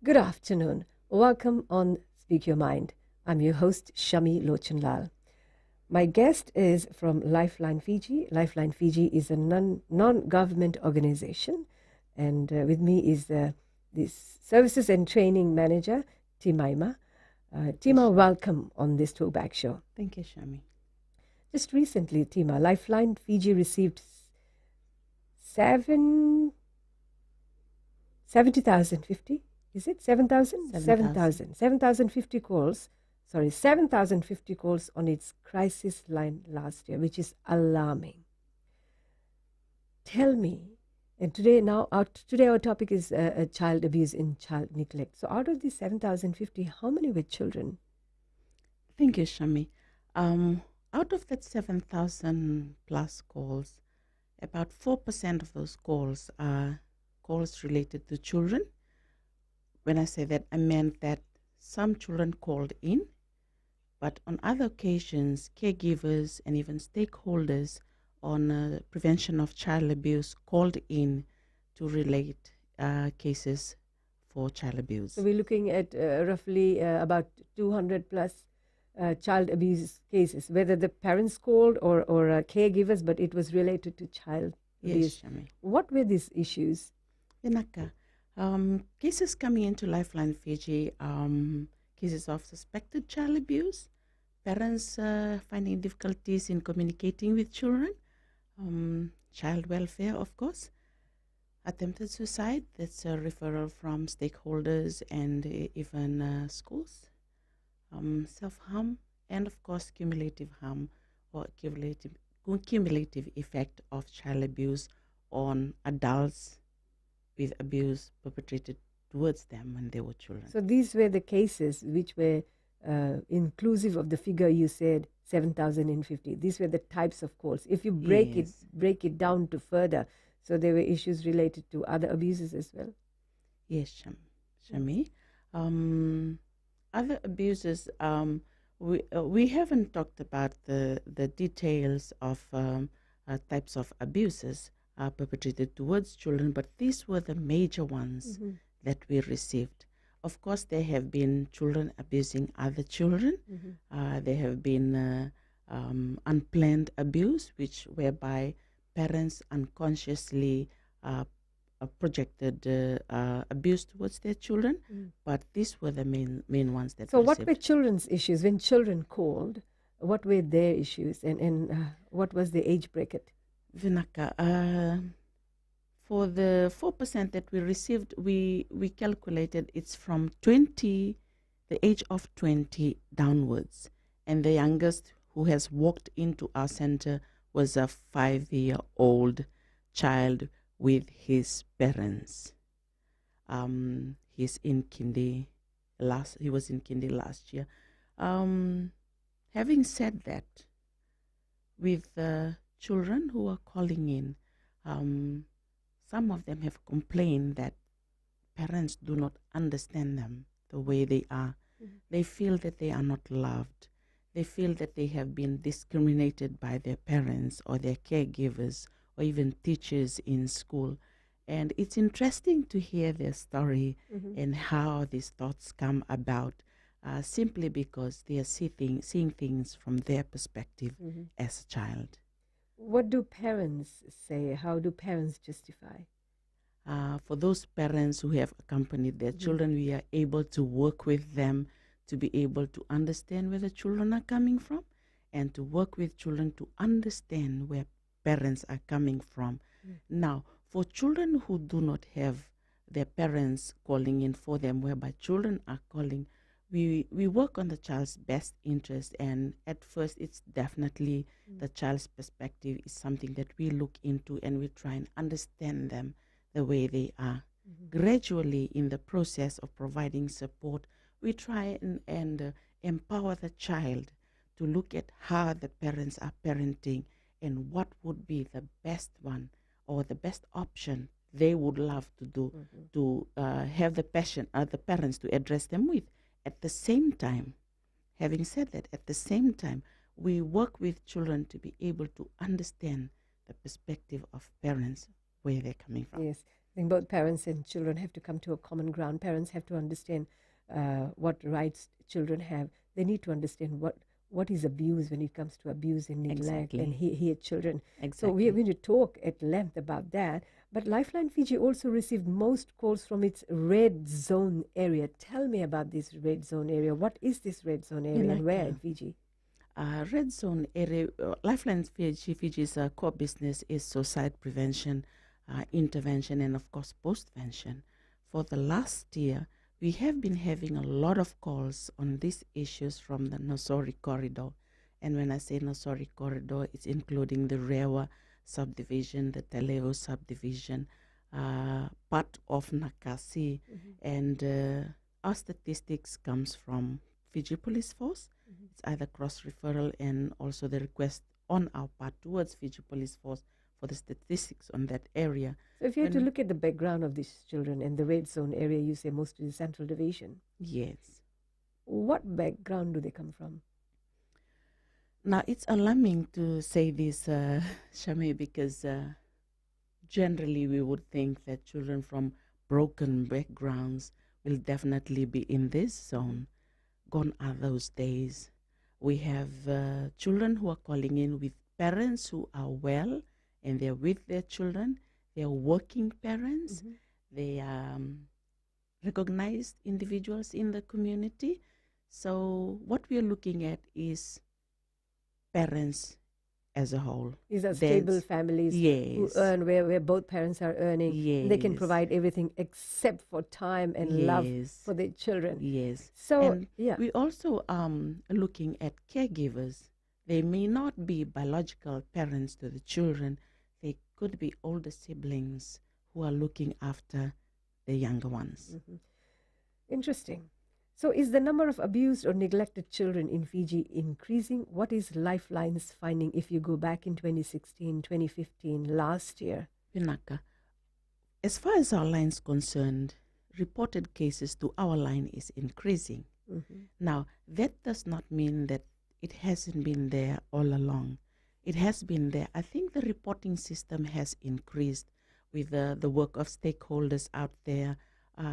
Good afternoon. Welcome on Speak Your Mind. I'm your host, Shami Lochanlal. My guest is from Lifeline Fiji. Lifeline Fiji is a non-government organization, and with me is the Services and Training Manager, Timaima. Tima, welcome on this Throwback Show. Thank you, Shami. Just recently, Tima, Lifeline Fiji received 70,050. Is it 7,000? 7,050 calls. Sorry, 7,050 calls on its crisis line last year, which is alarming. Tell me, and today our topic is child abuse and child neglect. So out of these 7,050, how many were children? Thank you, Shami. Out of that 7,000 plus calls, about 4% of those calls are calls related to children. When I say that, I meant that some children called in, but on other occasions, caregivers and even stakeholders on prevention of child abuse called in to relate cases for child abuse. So we're looking at roughly about 200 plus child abuse cases, whether the parents called or caregivers, but it was related to child abuse. Yes, Shami. What were these issues? Vinaka, cases coming into Lifeline Fiji, cases of suspected child abuse, parents finding difficulties in communicating with children, child welfare, of course, attempted suicide, that's a referral from stakeholders and even schools, self-harm, and of course cumulative harm or cumulative effect of child abuse on adults with abuse perpetrated towards them when they were children. So these were the cases which were inclusive of the figure you said, 7,050. These were the types of calls. If you break it down to further, so there were issues related to other abuses as well. Yes, Shami. Other abuses, we haven't talked about the details of types of abuses perpetrated towards children, but these were the major ones that we received. Of course, there have been children abusing other children. There have been unplanned abuse, whereby parents unconsciously projected abuse towards their children. But these were the main ones that. So, what were children's issues when children called? What were their issues, and what was the age bracket? Vinaka, for the 4% that we received, we calculated it's from 20, the age of 20 downwards. And the youngest who has walked into our center was a 5-year-old child with his parents. He was in kindy last year. Having said that, with children who are calling in, some of them have complained that parents do not understand them the way they are. They feel that they are not loved. They feel that they have been discriminated by their parents or their caregivers or even teachers in school. And it's interesting to hear their story and how these thoughts come about, simply because they are seeing things from their perspective as a child. What do parents say? How do parents justify? For those parents who have accompanied their children, we are able to work with them to be able to understand where the children are coming from and to work with children to understand where parents are coming from. Now, for children who do not have their parents calling in for them, whereby children are calling, we work on the child's best interest, and at first it's definitely the child's perspective is something that we look into, and we try and understand them the way they are. Gradually, in the process of providing support, we try and empower the child to look at how the parents are parenting and what would be the best one or the best option they would love to do to have the parents to address them with. At the same time, having said that, at the same time, we work with children to be able to understand the perspective of parents, where they're coming from. Yes. I think both parents and children have to come to a common ground. Parents have to understand what rights children have. They need to understand what is abuse when it comes to abuse and neglect and hear children. So we are going to talk at length about that. But Lifeline Fiji also received most calls from its red zone area. Tell me about this red zone area. What is this red zone area and where in Fiji? Red zone area, Lifeline Fiji's core business is suicide prevention, intervention, and of course postvention. For the last year, we have been having a lot of calls on these issues from the Nosori corridor. And when I say Nosori corridor, it's including the Rewa subdivision, the Teleo subdivision, part of Nakasi. And our statistics comes from Fiji Police Force. It's either cross-referral and also the request on our part towards Fiji Police Force for the statistics on that area. So if you had to look at the background of these children and the red zone area, you say mostly the Central Division. Yes. What background do they come from? Now, it's alarming to say this, Shami, because generally we would think that children from broken backgrounds will definitely be in this zone. Gone are those days. We have children who are calling in with parents who are well and they're with their children. They're working parents. They are recognized individuals in the community. So what we are looking at is parents as a whole. These are stable families who earn where both parents are earning. Yes. They can provide everything except for time and love for their children. Yes. So, and we also looking at caregivers. They may not be biological parents to the children. They could be older siblings who are looking after the younger ones. Interesting. So is the number of abused or neglected children in Fiji increasing? What is Lifeline's finding if you go back in 2016, 2015, last year? Pinaka, as far as our line is concerned, reported cases to our line is increasing. Now, that does not mean that it hasn't been there all along. It has been there. I think the reporting system has increased with the work of stakeholders out there,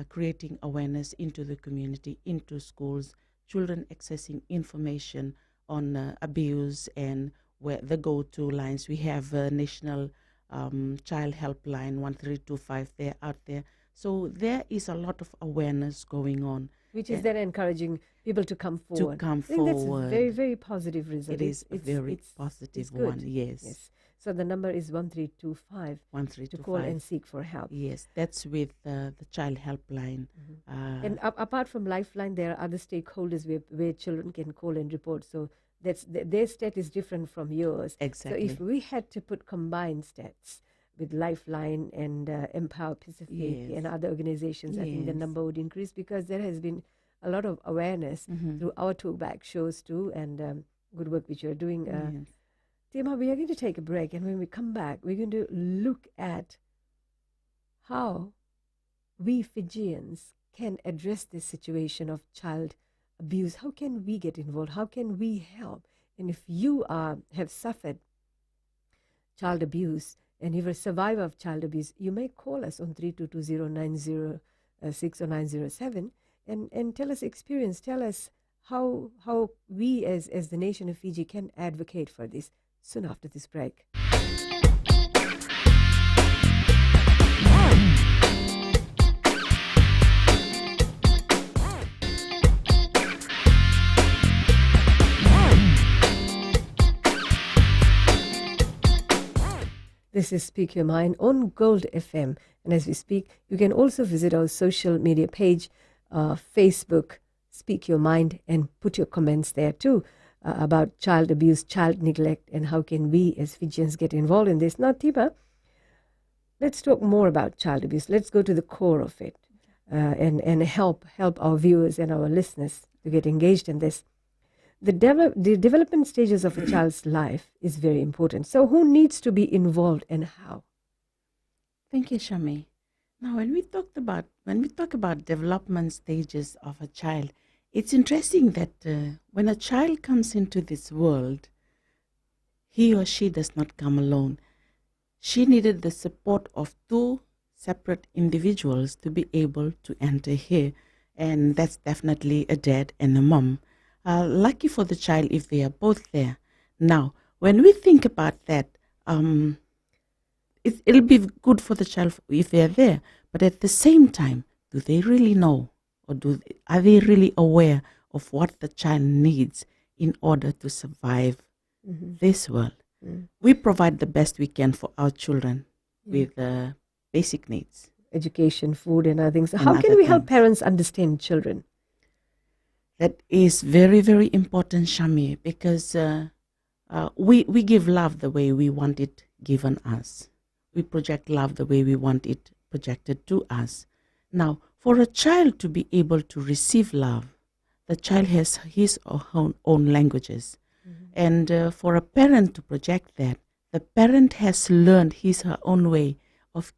creating awareness into the community, into schools, children accessing information on abuse and where the go-to lines. We have a national child helpline 1325 there out there. So there is a lot of awareness going on. Which is then encouraging people to come forward. I think that's a very, very positive result. It is a very positive one, yes. So the number is 1325 to call and seek for help. Yes, that's with the child helpline. And apart from Lifeline, there are other stakeholders where children can call and report. So that's their stat is different from yours. Exactly. So if we had to put combined stats with Lifeline and Empower Pacific and other organizations, I think the number would increase because there has been a lot of awareness through our talkback shows too and good work which you're doing. Tima, we are going to take a break, and when we come back, we're going to look at how we Fijians can address this situation of child abuse. How can we get involved? How can we help? And if you have suffered child abuse and you're a survivor of child abuse, you may call us on 322090 or 907 and tell us experience. Tell us how we as the nation of Fiji can advocate for this. Soon after this break. This is Speak Your Mind on Gold FM. And as we speak, you can also visit our social media page, Facebook, Speak Your Mind, and put your comments there too. About child abuse, child neglect, and how can we as Fijians get involved in this. Now, Tiba, let's talk more about child abuse. Let's go to the core of it and help our viewers and our listeners to get engaged in this. The development stages of a child's life is very important. So who needs to be involved and how? Thank you, Shami. Now, when we talk about development stages of a child, it's interesting that when a child comes into this world, he or she does not come alone. She needed the support of two separate individuals to be able to enter here. And that's definitely a dad and a mom. Lucky for the child if they are both there. Now, when we think about that, it'll be good for the child if they're there. But at the same time, do they really know, or are they really aware of what the child needs in order to survive this world? We provide the best we can for our children with basic needs. Education, food, and other things. And How can other we help things. parents understand children? That is very, very important, Shami, because we give love the way we want it given us. We project love the way we want it projected to us. Now, for a child to be able to receive love, the child has his or her own languages. And for a parent to project that, the parent has learned his or her own way of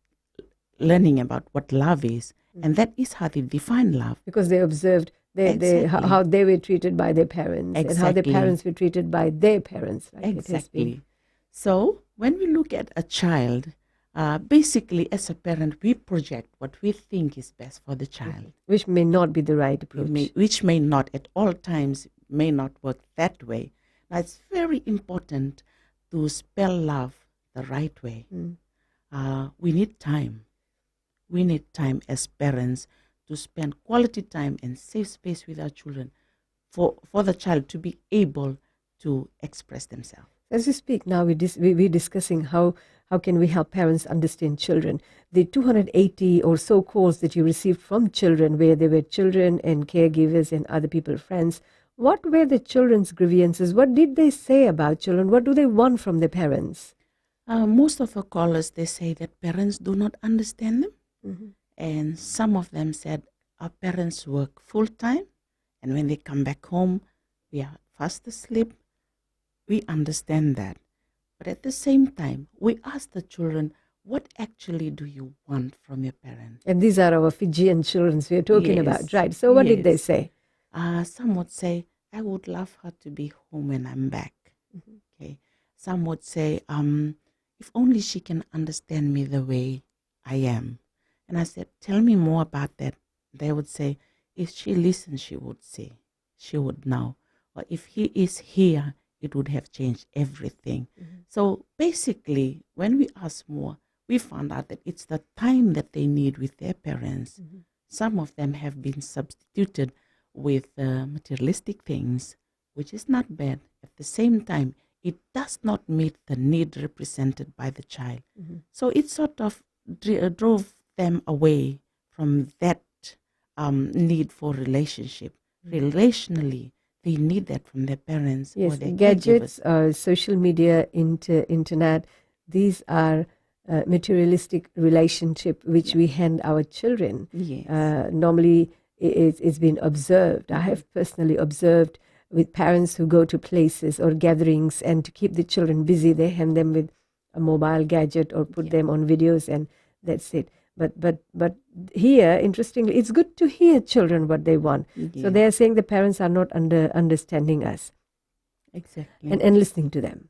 learning about what love is. And that is how they define love. Because they observed how they were treated by their parents and how their Exactly. parents were treated by their parents. Right? It has been. Exactly. So when we look at a child, basically as a parent, we project what we think is best for the child. Which may not be the right approach. Which may not at all times, may not work that way. Now it's very important to spell love the right way. We need time. We need time as parents to spend quality time and safe space with our children for the child to be able to express themselves. As we speak now, we're discussing how can we help parents understand children. The 280 or so calls that you received from children, where there were children and caregivers and other people, friends, what were the children's grievances? What did they say about children? What do they want from their parents? Most of our callers, they say that parents do not understand them. And some of them said, our parents work full-time, and when they come back home, we are fast asleep. We understand that. But at the same time, we ask the children, what actually do you want from your parents? And these are our Fijian children we're talking about, right? So what did they say? Some would say, I would love her to be home when I'm back. Okay. Some would say, if only she can understand me the way I am. And I said, tell me more about that. They would say, if she listens, she would say, she would know. Or if he is here, it would have changed everything. So basically, when we ask more, we found out that it's the time that they need with their parents. Some of them have been substituted with materialistic things, which is not bad. At the same time, it does not meet the need represented by the child. So it sort of drove them away from that need for relationship. Relationally, they need that from their parents. Yes, or their gadgets, caregivers. social media, internet, these are materialistic relationship which we hand our children. Yes. Normally, it's been observed. I have personally observed with parents who go to places or gatherings, and to keep the children busy, they hand them with a mobile gadget or put them on videos, and that's it. But here, interestingly, it's good to hear children what they want. So they are saying the parents are not understanding us. Exactly. And listening to them.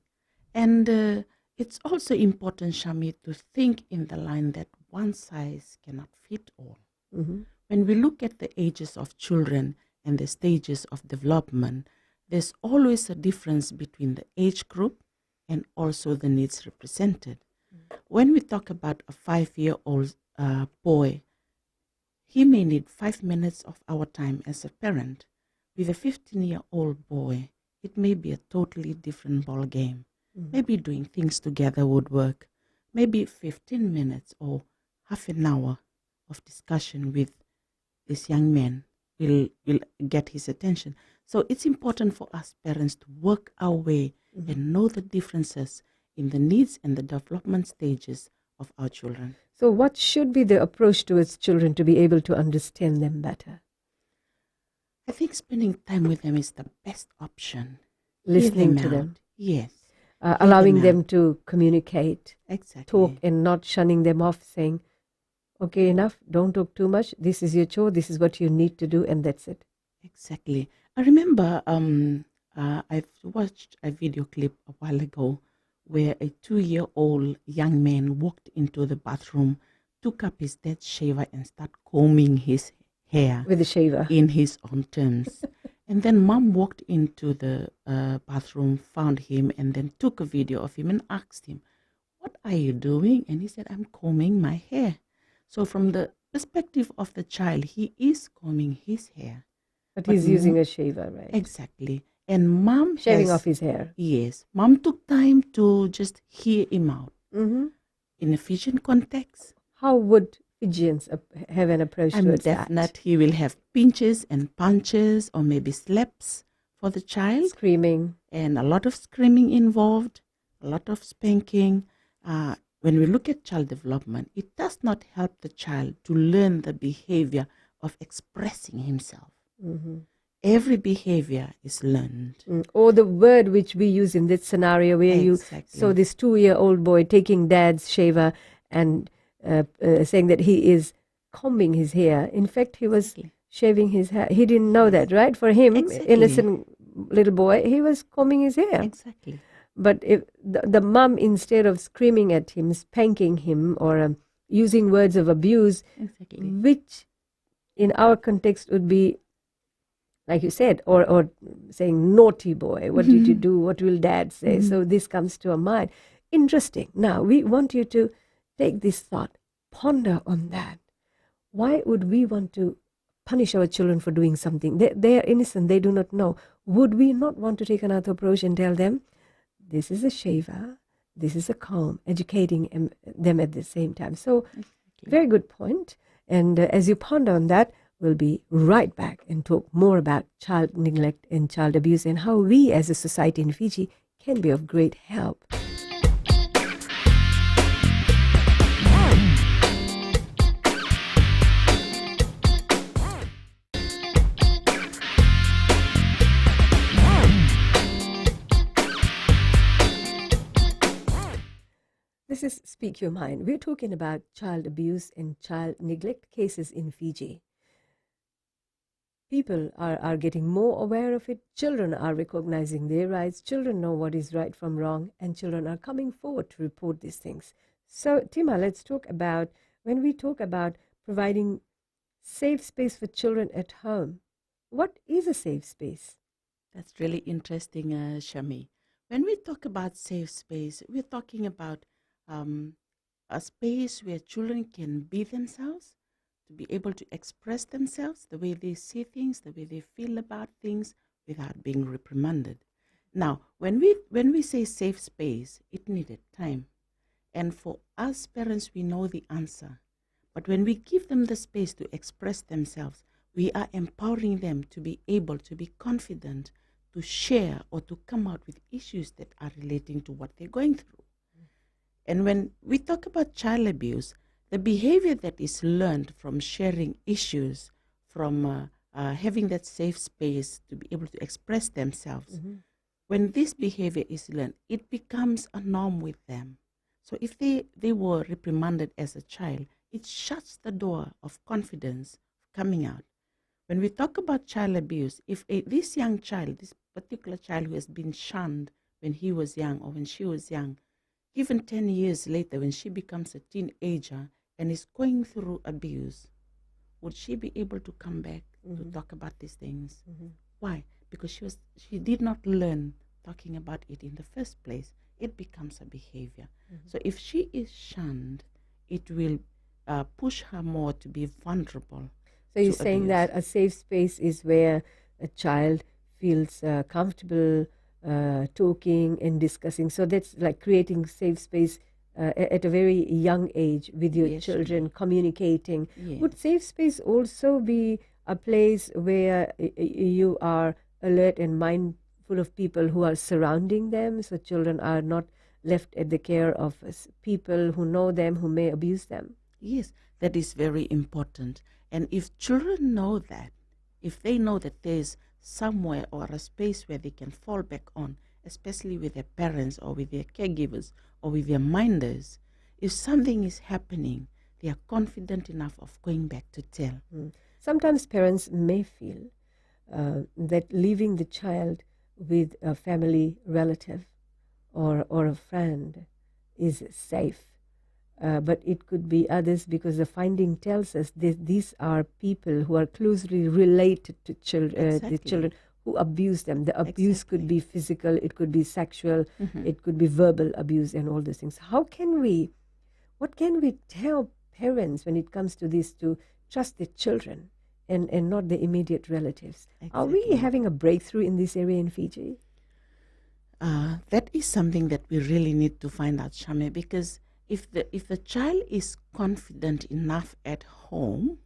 And it's also important, Shami, to think in the line that one size cannot fit all. When we look at the ages of children and the stages of development, there's always a difference between the age group and also the needs represented. When we talk about a 5-year-old boy, he may need 5 minutes of our time as a parent. With a 15-year-old boy, it may be a totally different ball game. Maybe doing things together would work. Maybe 15 minutes or half an hour of discussion with this young man will get his attention. So it's important for us parents to work our way and know the differences in the needs and the development stages of our children. So what should be the approach towards children to be able to understand them better? I think spending time with them is the best option. Listening Hear to out. them. Yes. Allowing them to communicate, Exactly. talk, and not shunning them off, saying, okay, enough, don't talk too much, this is your chore, this is what you need to do, and that's it. Exactly. I remember I've watched a video clip a while ago where a 2-year-old young man walked into the bathroom took up his dad's shaver and started combing his hair With the shaver. in his own terms. And then mom walked into the bathroom, found him, and then took a video of him and asked him, "What are you doing?" And he said, "I'm combing my hair." So from the perspective of the child, he is combing his hair. But he's using a shaver, right? Exactly. And mom Shaving off his hair. Yes. Mom took time to just hear him out. Mm-hmm. In a Fijian context, how would Fijians have an approach towards that? I'm definite he will have pinches and punches or maybe slaps for the child. Screaming. And a lot of screaming involved, a lot of spanking. When we look at child development, it does not help the child to learn the behavior of expressing himself. Mm-hmm. Every behavior is learned. Or the word which we use in this scenario where you saw this 2-year-old boy taking dad's shaver and saying that he is combing his hair. In fact, he was shaving his hair. He didn't know that, right? For him, innocent little boy, he was combing his hair. Exactly. But if the mom, instead of screaming at him, spanking him, or using words of abuse, which in our context would be, like you said, or saying, "Naughty boy, what did you do? What will dad say?" So this comes to our mind. Interesting. Now, we want you to take this thought, ponder on that. Why would we want to punish our children for doing something? They are innocent. They do not know. Would we not want to take another approach and tell them, this is a shaver, this is a comb, educating them at the same time? So, very good point. And as you ponder on that, we'll be right back and talk more about child neglect and child abuse and how we as a society in Fiji can be of great help. This is Speak Your Mind. We're talking about child abuse and child neglect cases in Fiji. People are getting more aware of it. Children are recognizing their rights. Children know what is right from wrong, and children are coming forward to report these things. So, Tima, let's talk about, when we talk about providing safe space for children at home, what is a safe space? That's really interesting, Shami. When we talk about safe space, we're talking about a space where children can be themselves, to be able to express themselves, the way they see things, the way they feel about things, without being reprimanded. Now, when we say safe space, it needed time. And for us parents, we know the answer. But when we give them the space to express themselves, we are empowering them to be able to be confident, to share or to come out with issues that are relating to what they're going through. And when we talk about child abuse, the behavior that is learned from sharing issues, from having that safe space to be able to express themselves, when this behavior is learned, it becomes a norm with them. So if they were reprimanded as a child, it shuts the door of confidence coming out. When we talk about child abuse, if this young child, this particular child who has been shunned when he was young or when she was young, even 10 years later, when she becomes a teenager and is going through abuse, would she be able to come back to talk about these things? Why? Because she did not learn talking about it in the first place. It becomes a behavior. So if she is shunned, it will push her more to be vulnerable. So you're saying that a safe space is where a child feels comfortable talking and discussing. So that's like creating safe space at a very young age with your children, communicating. Would safe space also be a place where you are alert and mindful of people who are surrounding them, so children are not left at the care of people who know them, who may abuse them? Yes, that is very important. And if children know that, if they know that there's somewhere or a space where they can fall back on, especially with their parents or with their caregivers or with their minders, if something is happening, they are confident enough of going back to tell. Sometimes parents may feel that leaving the child with a family relative or a friend is safe. but it could be others, because the finding tells us that these are people who are closely related to the Exactly. children who abuse them. The abuse could Exactly. be physical, it could be sexual, it could be verbal abuse and all those things. What can we tell parents when it comes to this, to trust the children and not the immediate relatives? Are we Exactly. having a breakthrough in this area in Fiji? That is something that we really need to find out, Shame, because if the child is confident enough at home,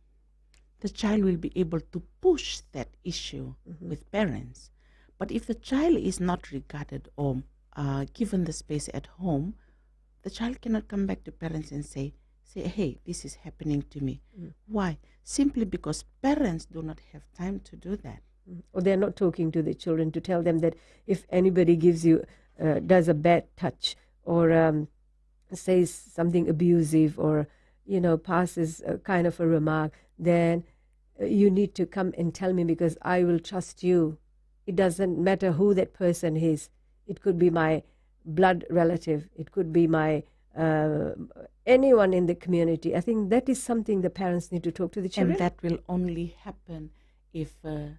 the child will be able to push that issue with parents. But if the child is not regarded or given the space at home, the child cannot come back to parents and say, hey, this is happening to me. Why? Simply because parents do not have time to do that. Or they're not talking to the children to tell them that if anybody does a bad touch, or says something abusive, or passes a kind of a remark, then you need to come and tell me, because I will trust you. It doesn't matter who that person is. It could be my blood relative, it could be my anyone in the community. I think that is something the parents need to talk to the children. And that will only happen if the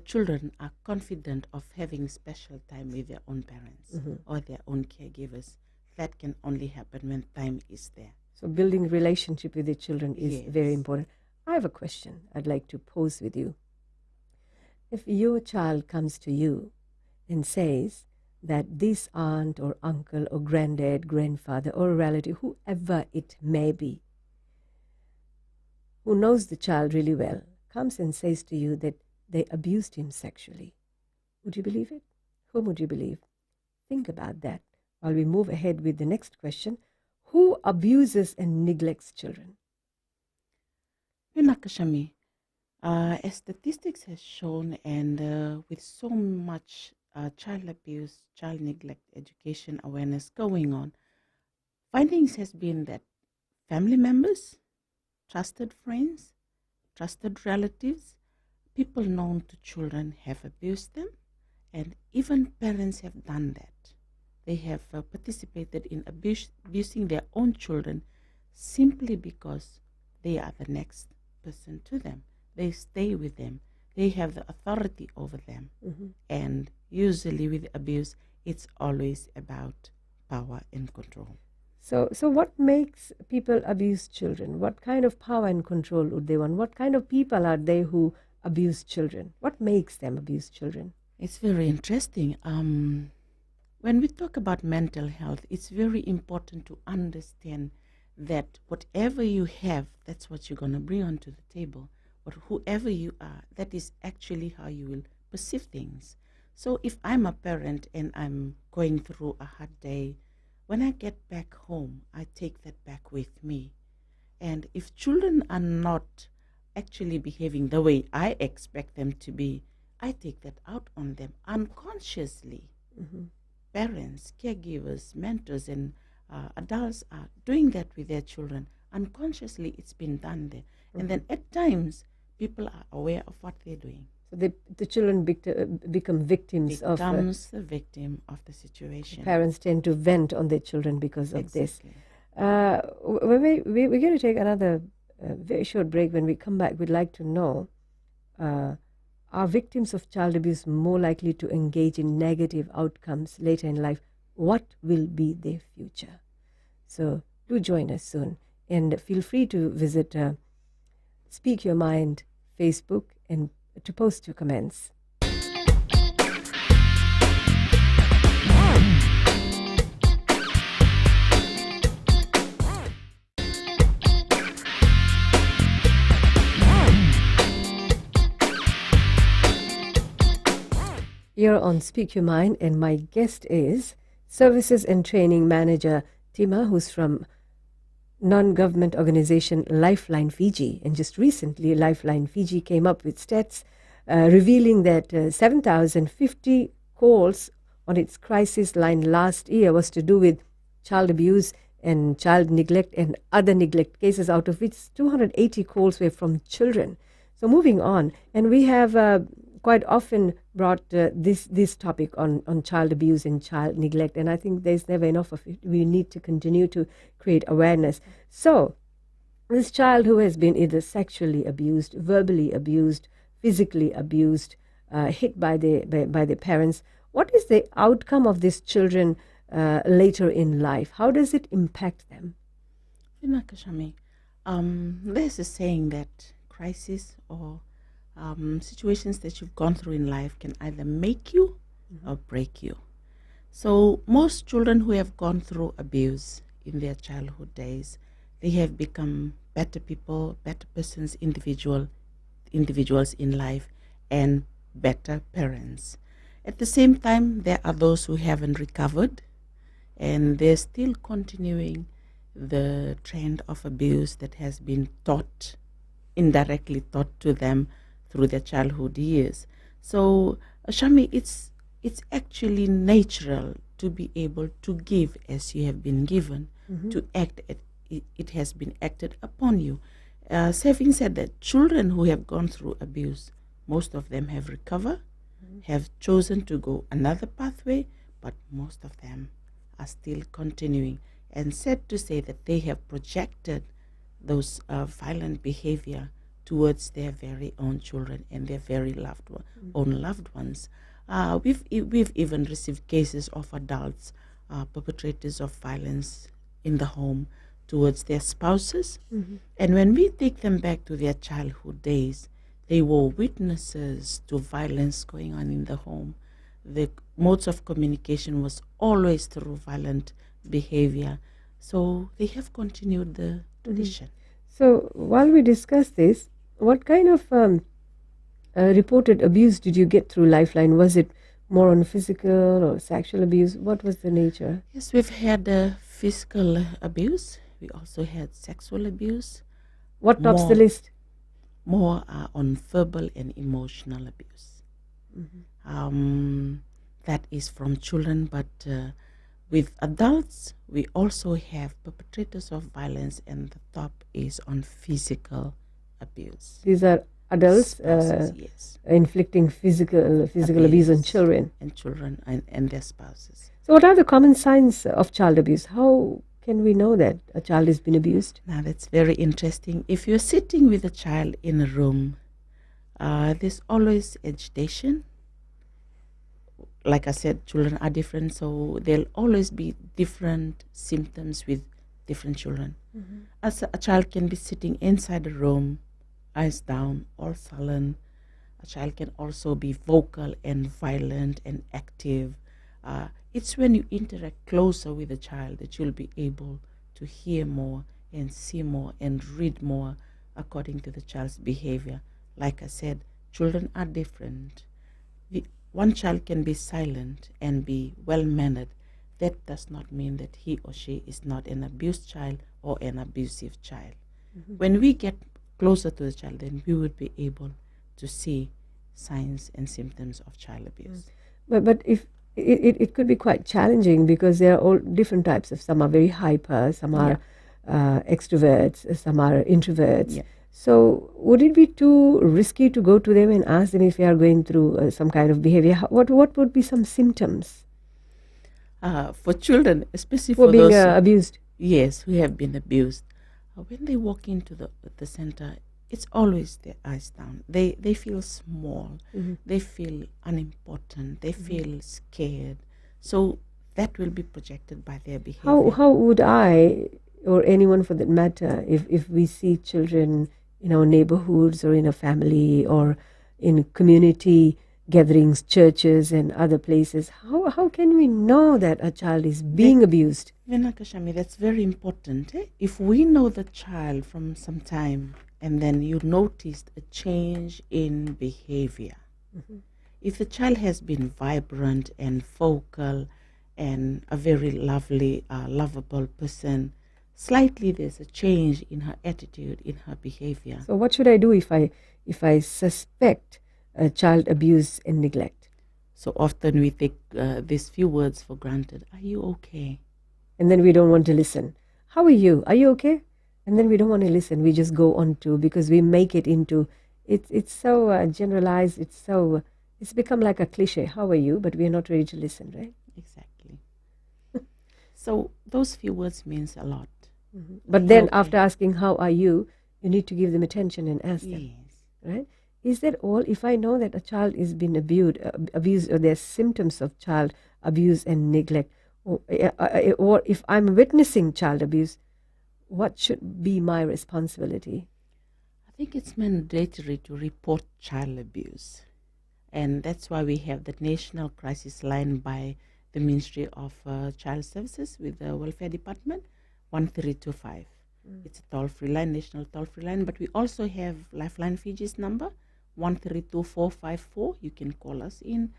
children are confident of having special time with their own parents or their own caregivers. That can only happen when time is there. So building relationship with the children is Yes. very important. I have a question I'd like to pose with you. If your child comes to you and says that this aunt or uncle or granddad, grandfather or relative, whoever it may be, who knows the child really well, comes and says to you that they abused him sexually, would you believe it? Whom would you believe? Think about that while we move ahead with the next question. Who abuses and neglects children? Nakashami, as statistics has shown, and with so much child abuse, child neglect, education awareness going on, findings has been that family members, trusted friends, trusted relatives, people known to children have abused them, and even parents have done that. They have participated in abusing their own children simply because they are the next person to them. They stay with them. They have the authority over them. And usually with abuse, it's always about power and control. So what makes people abuse children? What kind of power and control would they want? What kind of people are they who abuse children? What makes them abuse children? It's very interesting. When we talk about mental health, it's very important to understand that whatever you have, that's what you're going to bring onto the table. But whoever you are, that is actually how you will perceive things. So if I'm a parent and I'm going through a hard day, when I get back home, I take that back with me. And if children are not actually behaving the way I expect them to be, I take that out on them unconsciously. Parents, caregivers, mentors, and adults are doing that with their children. Unconsciously, it's been done there. And then at times, people are aware of what they're doing. So the children become victims of... Becomes the victim of the situation. Parents tend to vent on their children because of Exactly. this. We're going to take another very short break. When we come back, we'd like to know, are victims of child abuse more likely to engage in negative outcomes later in life? What will be their future? So do join us soon. And feel free to visit Speak Your Mind Facebook and to post your comments. You're on Speak Your Mind, and my guest is Services and Training Manager Tima, who's from non-government organization Lifeline Fiji. And just recently, Lifeline Fiji came up with stats revealing that 7,050 calls on its crisis line last year was to do with child abuse and child neglect and other neglect cases, out of which 280 calls were from children. So moving on, and we have quite often brought this topic on child abuse and child neglect, and I think there's never enough of it. We need to continue to create awareness. So, this child who has been either sexually abused, verbally abused, physically abused, hit by the parents, what is the outcome of these children later in life? How does it impact them? Kashami, there's a saying that crisis or situations that you've gone through in life can either make you or break you. So most children who have gone through abuse in their childhood days, they have become better people, better persons, individuals in life, and better parents. At the same time, there are those who haven't recovered, and they're still continuing the trend of abuse that has been taught, indirectly taught to them through their childhood years. So, Shami, it's actually natural to be able to give as you have been given, to act at it has been acted upon you. Having said that, children who have gone through abuse, most of them have recovered, have chosen to go another pathway, but most of them are still continuing. And sad to say that they have projected those violent behavior towards their very own children and their very own loved ones. We've even received cases of adults, perpetrators of violence in the home towards their spouses. And when we take them back to their childhood days, they were witnesses to violence going on in the home. The modes of communication was always through violent behavior. So they have continued the tradition. So while we discuss this, what kind of reported abuse did you get through Lifeline? Was it more on physical or sexual abuse? What was the nature? Yes, we've had physical abuse. We also had sexual abuse. What tops the list? More on verbal and emotional abuse. That is from children, but with adults, we also have perpetrators of violence, and the top is on physical abuse. These are adults Spouses, yes. inflicting physical abuse on children. And children and their spouses. So what are the common signs of child abuse? How can we know that a child has been abused? Now, that's very interesting. If you're sitting with a child in a room, there's always agitation. Like I said, children are different, so there'll always be different symptoms with different children. As a child can be sitting inside a room, eyes down, all sullen. A child can also be vocal and violent and active. It's when you interact closer with a child that you'll be able to hear more and see more and read more according to the child's behavior. Like I said, children are different. One child can be silent and be well-mannered. That does not mean that he or she is not an abused child or an abusive child. When we get closer to the child, then we would be able to see signs and symptoms of child abuse. But if it could be quite challenging, because there are all different types of, some are very hyper, some are extroverts, some are introverts. Yeah. So would it be too risky to go to them and ask them if they are going through some kind of behavior? What would be some symptoms For children, especially for for being those abused? Yes, who have been abused, when they walk into the center, it's always their eyes down. They feel small. They feel unimportant. They feel scared. So that will be projected by their behavior. How would I, or anyone for that matter, if we see children in our neighborhoods or in a family or in community gatherings, churches and other places, how can we know that a child is being abused? Vinakashami, that's very important. If we know the child from some time and then you noticed a change in behavior, if the child has been vibrant and vocal and a very lovely, lovable person, slightly there's a change in her attitude, in her behavior. So what should I do if I suspect child abuse and neglect? So often we take these few words for granted. Are you okay? And then we don't want to listen. How are you? Are you okay? And then we don't want to listen. We just go on to, because we make it into, it's so generalized, it's so It's become like a cliche. How are you? But we are not ready to listen, right? Exactly. So those few words means a lot. But then after asking how are you, you need to give them attention and ask them, Yes. right? Is that all? If I know that a child is being abused, or there's symptoms of child abuse and neglect, or if I'm witnessing child abuse, what should be my responsibility? I think it's mandatory to report child abuse. And that's why we have the National Crisis Line by the Ministry of Child Services with the Welfare Department, 1325. It's a toll-free line, national toll-free line, but we also have Lifeline Fiji's number, 132454. You can call us in.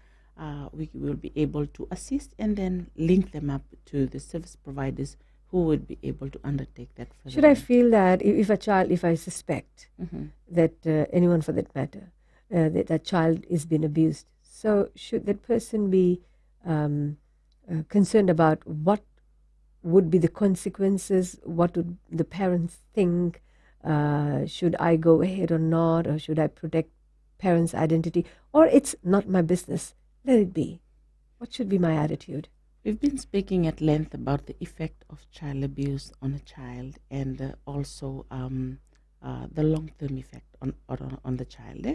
We will be able to assist and then link them up to the service providers who would be able to undertake that further. Should I feel that if I suspect that anyone for that matter, that a child is being abused, so should that person be concerned about what would be the consequences? What would the parents think? Should I go ahead or not? Or should I protect parents' identity? Or it's not my business. Let it be. What should be my attitude? We've been speaking at length about the effect of child abuse on a child and also the long-term effect on the child.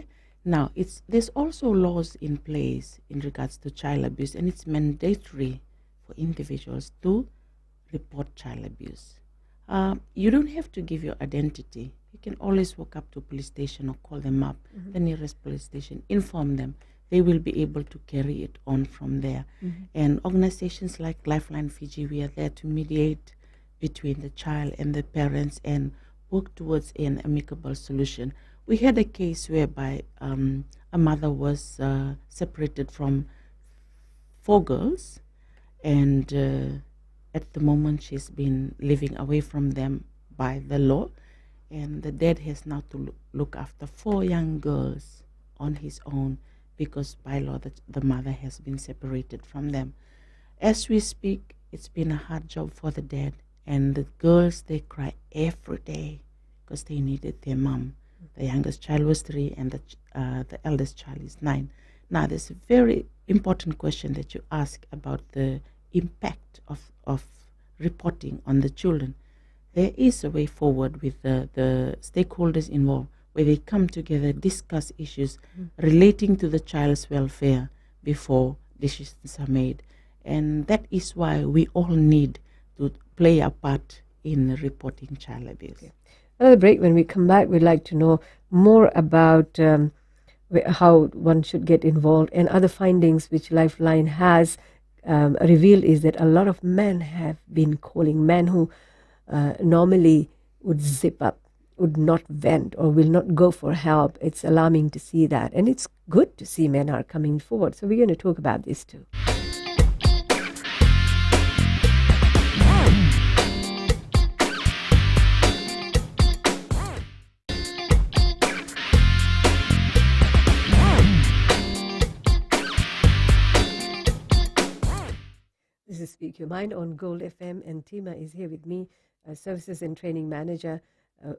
Now, there's also laws in place in regards to child abuse, and it's mandatory for individuals to report child abuse. You don't have to give your identity. You can always walk up to a police station or call them up, the nearest police station, inform them. They will be able to carry it on from there. And organizations like Lifeline Fiji, we are there to mediate between the child and the parents and work towards an amicable solution. We had a case whereby a mother was separated from 4 girls, and at the moment she's been living away from them by the law, and the dad has now to look after 4 young girls on his own, because by law the mother has been separated from them. As we speak, it's been a hard job for the dad, and the girls, they cry every day because they needed their mom. The youngest child was 3 and the eldest child is 9. Now, there's a very important question that you ask about the impact of reporting on the children. There is a way forward with the stakeholders involved, where they come together, discuss issues relating to the child's welfare before decisions are made. And that is why we all need to play a part in reporting child abuse. Okay. Another break. When we come back, we'd like to know more about how one should get involved, and other findings which Lifeline has revealed is that a lot of men have been calling, men who normally would zip up, would not vent, or will not go for help. It's alarming to see that, and it's good to see men are coming forward. So we're going to talk about this too. This is Speak Your Mind on Gold FM, and Tima is here with me, Services and Training Manager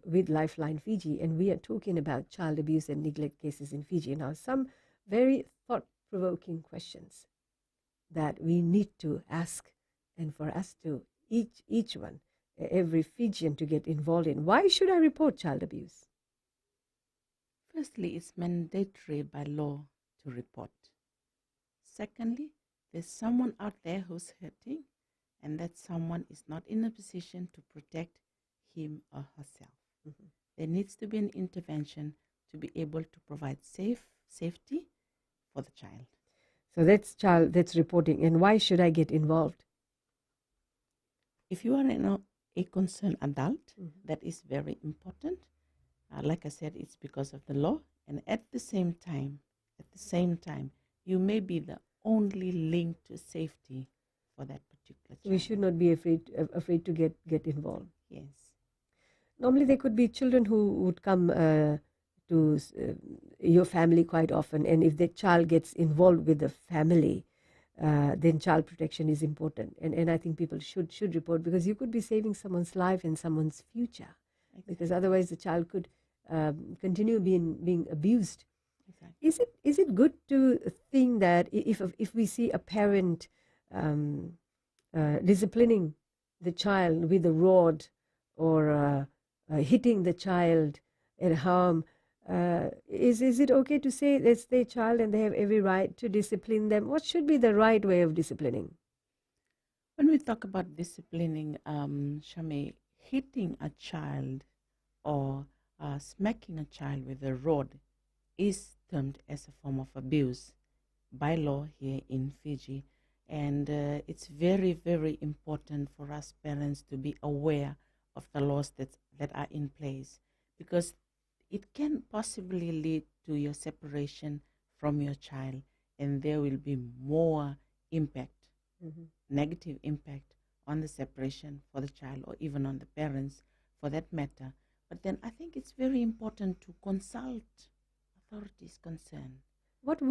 with Lifeline Fiji, and we are talking about child abuse and neglect cases in Fiji. Now, some very thought-provoking questions that we need to ask, and for us to each one, every Fijian, to get involved in. Why should I report child abuse? Firstly, it's mandatory by law to report. Secondly, there's someone out there who's hurting, and that someone is not in a position to protect him or herself. There needs to be an intervention to be able to provide safety for the child. So that's reporting. And why should I get involved? If you are a concerned adult, that is very important. Like I said, it's because of the law, and at the same time, you may be the only link to safety for that particular child. We should not be afraid to get involved. Yes. Normally, there could be children who would come to your family quite often, and if the child gets involved with the family, then child protection is important. And I think people should report, because you could be saving someone's life and someone's future. Exactly. Because otherwise the child could continue being abused. Exactly. Is it good to think that if we see a parent disciplining the child with a rod or hitting the child at home, is it okay to say that's their child and they have every right to discipline them? What should be the right way of disciplining? When we talk about disciplining, Shame, hitting a child or smacking a child with a rod is termed as a form of abuse by law here in Fiji. And it's very, very important for us parents to be aware of the laws that are in place, because it can possibly lead to your separation from your child, and there will be more impact, negative impact on the separation for the child or even on the parents for that matter. But then I think it's very important to consult authorities concerned. What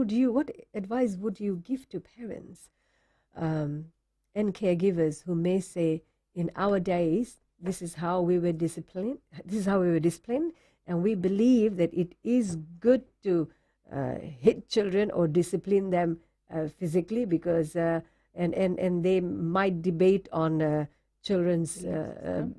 advice would you give to parents and caregivers who may say, in our days, this is how we were disciplined, and we believe that it is good to hit children or discipline them physically because and they might debate on children's and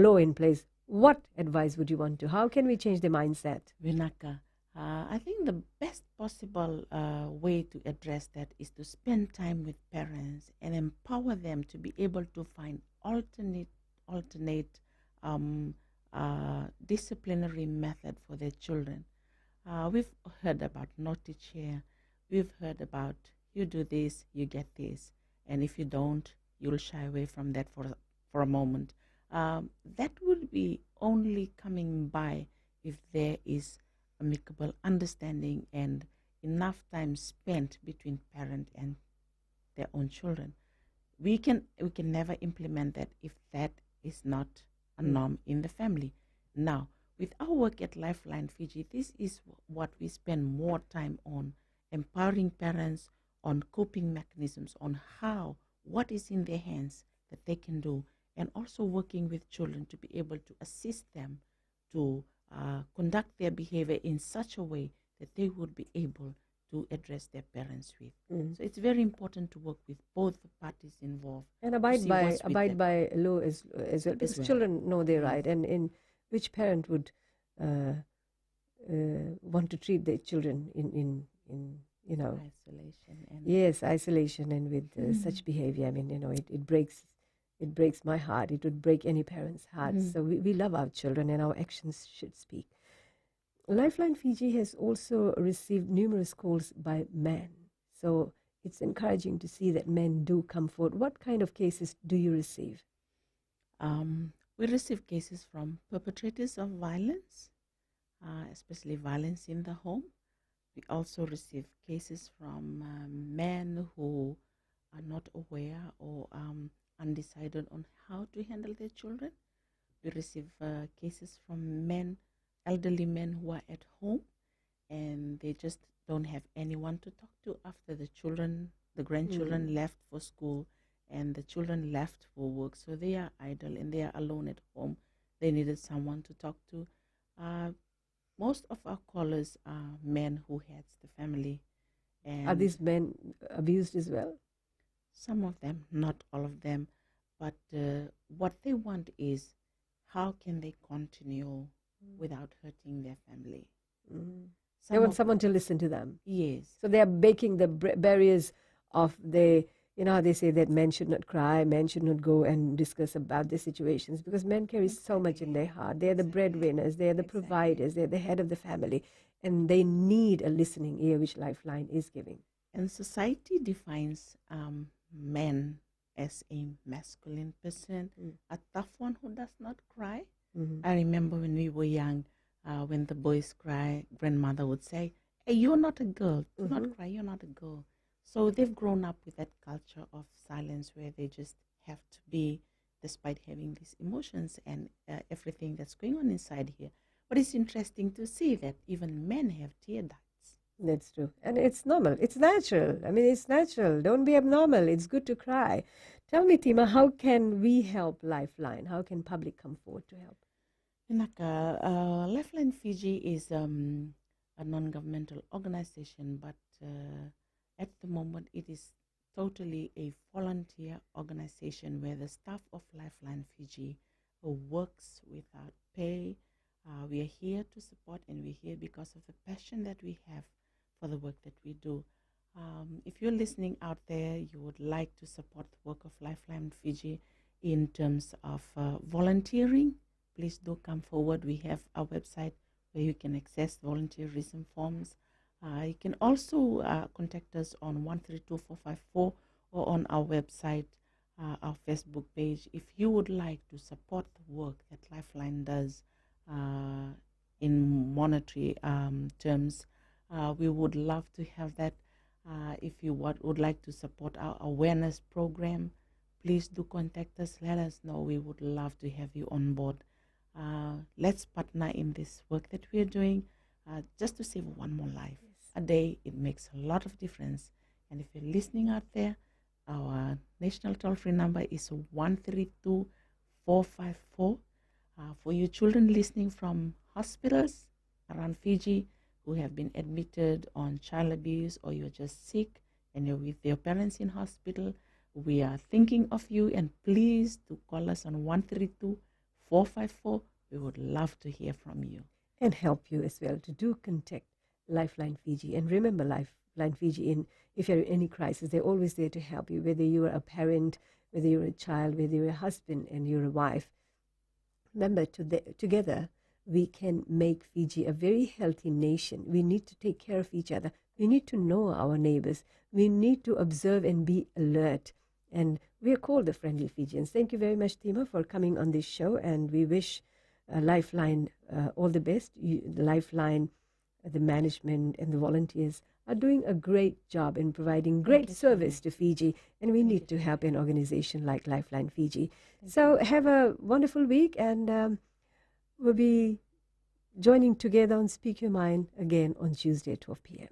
law in place. What advice would you want to? How can we change the mindset? Vinaka, I think the best possible way to address that is to spend time with parents and empower them to be able to find alternate disciplinary method for their children. We've heard about naughty chair. We've heard about you do this, you get this, and if you don't, you'll shy away from that for a moment. That would be only coming by if there is amicable understanding and enough time spent between parent and their own children. We can never implement that if that is not a norm in the family. Now, with our work at Lifeline Fiji, this is what we spend more time on, empowering parents on coping mechanisms, on what is in their hands that they can do, and also working with children to be able to assist them to conduct their behavior in such a way that they would be able to address their parents with. So it's very important to work with both the parties involved and abide by law as well, because children know their right, and in which parent would want to treat their children in isolation isolation and with such behavior. I mean, it breaks my heart. It would break any parent's heart. So we love our children, and our actions should speak. Lifeline Fiji has also received numerous calls by men. So it's encouraging to see that men do come forward. What kind of cases do you receive? We receive cases from perpetrators of violence, especially violence in the home. We also receive cases from men who are not aware or undecided on how to handle their children. We receive cases from elderly men who are at home and they just don't have anyone to talk to after the grandchildren left for school and the children left for work. So they are idle and they are alone at home. They needed someone to talk to. Most of our callers are men who heads the family. And are these men abused as well? Some of them, not all of them. But what they want is how can they continue without hurting their family. They want someone to listen to them. Yes. So they are breaking the barriers of how they say that men should not cry, men should not go and discuss about their situations, because men carry so much in their heart. They are the breadwinners, they are the providers, they are the head of the family, and they need a listening ear, which Lifeline is giving. And society defines men as a masculine person, a tough one who does not cry. I remember when we were young, when the boys cry, grandmother would say, "Hey, you're not a girl. Do not cry. You're not a girl." So they've grown up with that culture of silence where they just have to be, despite having these emotions and everything that's going on inside here. But it's interesting to see that even men have tear ducts. That's true. And it's normal. It's natural. I mean, it's natural. Don't be abnormal. It's good to cry. Tell me, Tima, how can we help Lifeline? How can public come forward to help? Lifeline Fiji is a non-governmental organization, but at the moment it is totally a volunteer organization where the staff of Lifeline Fiji works without pay. We are here to support, and we're here because of the passion that we have for the work that we do. If you're listening out there, you would like to support the work of Lifeline Fiji in terms of volunteering, please do come forward. We have our website where you can access volunteerism forms. You can also contact us on 132454 or on our website, our Facebook page. If you would like to support the work that Lifeline does in monetary terms, we would love to have that. If you would like to support our awareness program, please do contact us. Let us know. We would love to have you on board. Let's partner in this work that we are doing just to save one more life a day. It makes a lot of difference. And if you're listening out there, our national toll-free number is 132454. For you children listening from hospitals around Fiji who have been admitted on child abuse, or you're just sick and you're with your parents in hospital, we are thinking of you, and please do call us on 132454. We would love to hear from you. And help you as well to do contact Lifeline Fiji. And remember, Lifeline Fiji, if you're in any crisis, they're always there to help you, whether you're a parent, whether you're a child, whether you're a husband and you're a wife. Remember, together, we can make Fiji a very healthy nation. We need to take care of each other. We need to know our neighbors. We need to observe and be alert. And we are called the Friendly Fijians. Thank you very much, Tima, for coming on this show. And we wish Lifeline all the best. Lifeline, the management and the volunteers are doing a great job in providing great service to Fiji. And we need to help an organization like Lifeline Fiji. So have a wonderful week, and we'll be joining together on Speak Your Mind again on Tuesday at 12 p.m.